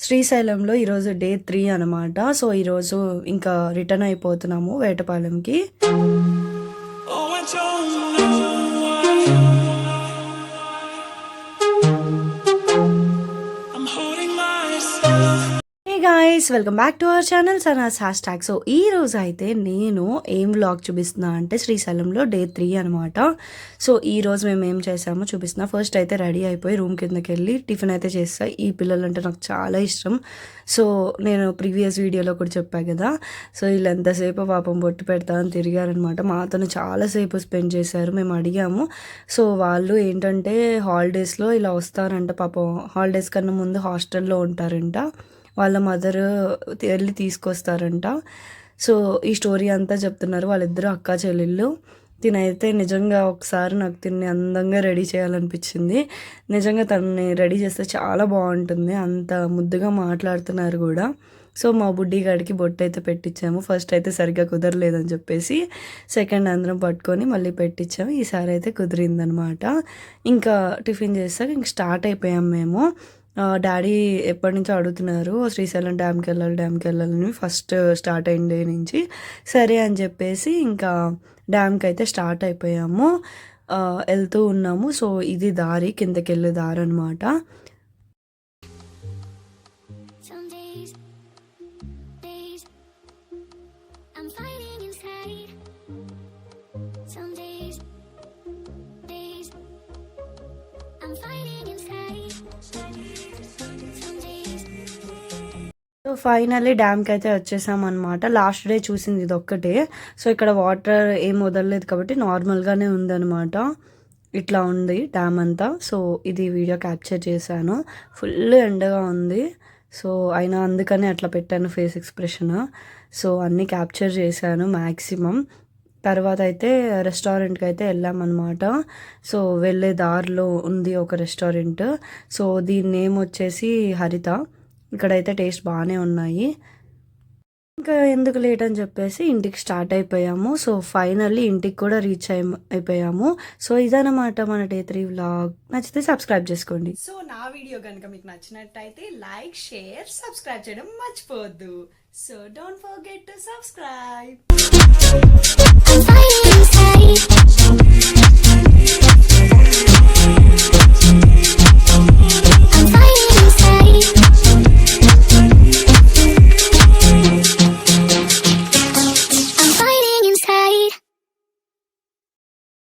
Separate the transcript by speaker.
Speaker 1: శ్రీశైలంలో ఈరోజు డే 3 అనమాట. సో, ఈరోజు ఇంకా రిటర్న్ అయిపోతున్నాము వేటపాలెంకి. Guys welcome back to our channel Sana's hashtag. So ఈ రోజు అయితే నేను ఏం వ్లాగ్ చూపిస్తున్నా అంటే శ్రీశైలంలో డే 3 అనమాట. సో ఈ రోజు మేము ఏం చేసామో చూపిస్తున్నా. ఫస్ట్ అయితే రెడీ అయిపోయి రూమ్ కిందకి వెళ్ళి టిఫిన్ అయితే చేస్తా. ఈ పిల్లలంటే నాకు చాలా ఇష్టం. సో నేను ప్రీవియస్ వీడియోలో కూడా చెప్పాను కదా. సో వీళ్ళు ఎంతసేపు పాపం బొట్టు పెడతా అని తిరిగారనమాట. మాతో చాలాసేపు స్పెండ్ చేశారు. మేము అడిగాము. సో వాళ్ళు ఏంటంటే హాలిడేస్లో ఇలా వస్తారంట. పాపం హాలిడేస్ కన్నా ముందు హాస్టల్లో ఉంటారంట. వాళ్ళ మదర్ వెళ్ళి తీసుకొస్తారంట. సో ఈ స్టోరీ అంతా చెప్తున్నారు. వాళ్ళిద్దరూ అక్కా చెల్లెళ్ళు. తినైతే నిజంగా ఒకసారి నాకు తిని అందంగా రెడీ చేయాలనిపించింది. నిజంగా తనని రెడీ చేస్తే చాలా బాగుంటుంది. అంత ముద్దుగా మాట్లాడుతున్నారు కూడా. సో మా బుడ్డి గాడికి బొట్టు అయితే పెట్టించాము. ఫస్ట్ అయితే సరిగ్గా కుదరలేదని చెప్పేసి సెకండ్ అందరం పట్టుకొని మళ్ళీ పెట్టించాము. ఈసారి అయితే కుదిరిందనమాట. ఇంకా టిఫిన్ చేస్తాక ఇంక స్టార్ట్ అయిపోయాం మేము. డాడీ ఎప్పటి నుంచో అడుగుతున్నారు శ్రీశైలం డ్యామ్కి వెళ్ళాలని. ఫస్ట్ స్టార్ట్ అయిన డే నుంచి సరే అని చెప్పేసి ఇంకా డ్యామ్కి అయితే స్టార్ట్ అయిపోయాము. వెళ్తూ ఉన్నాము. సో ఇది దారి, కిందకి వెళ్ళే దారి అనమాట. సో ఫైనల్లీ డ్యామ్కి అయితే వచ్చేసామన్నమాట. లాస్ట్ డే చూసింది ఇది ఒక్కటే. సో ఇక్కడ వాటర్ ఏం వదలలేదు కాబట్టి నార్మల్గానే ఉందన్నమాట. ఇట్లా ఉంది డ్యామ్ అంతా. సో ఇది వీడియో క్యాప్చర్ చేశాను. ఫుల్ ఎండగా ఉంది. సో అయినా అందుకనే అట్లా పెట్టాను ఫేస్ ఎక్స్ప్రెషన్. సో అన్నీ క్యాప్చర్ చేశాను మ్యాక్సిమం. తర్వాత అయితే రెస్టారెంట్కి అయితే వెళ్ళామన్నమాట. సో వెళ్ళే దారిలో ఉంది ఒక రెస్టారెంట్. సో దీని నేమ్ వచ్చేసి హరిత. ఇక్కడైతే టేస్ట్ బాగానే ఉన్నాయి. ఇంకా ఎందుకు లేట్ అని చెప్పేసి ఇంటికి స్టార్ట్ అయిపోయాము. సో ఫైనల్లీ ఇంటికి కూడా రీచ్ అయిపోయాము. సో ఇదన్నమాట మన డే 3 వ్లాగ్. నచ్చితే సబ్స్క్రైబ్ చేసుకోండి.
Speaker 2: సో నా వీడియో కనుక మీకు నచ్చినట్టయితే లైక్, షేర్, సబ్స్క్రైబ్ చేయడం మర్చిపోవద్దు. So don't forget to subscribe.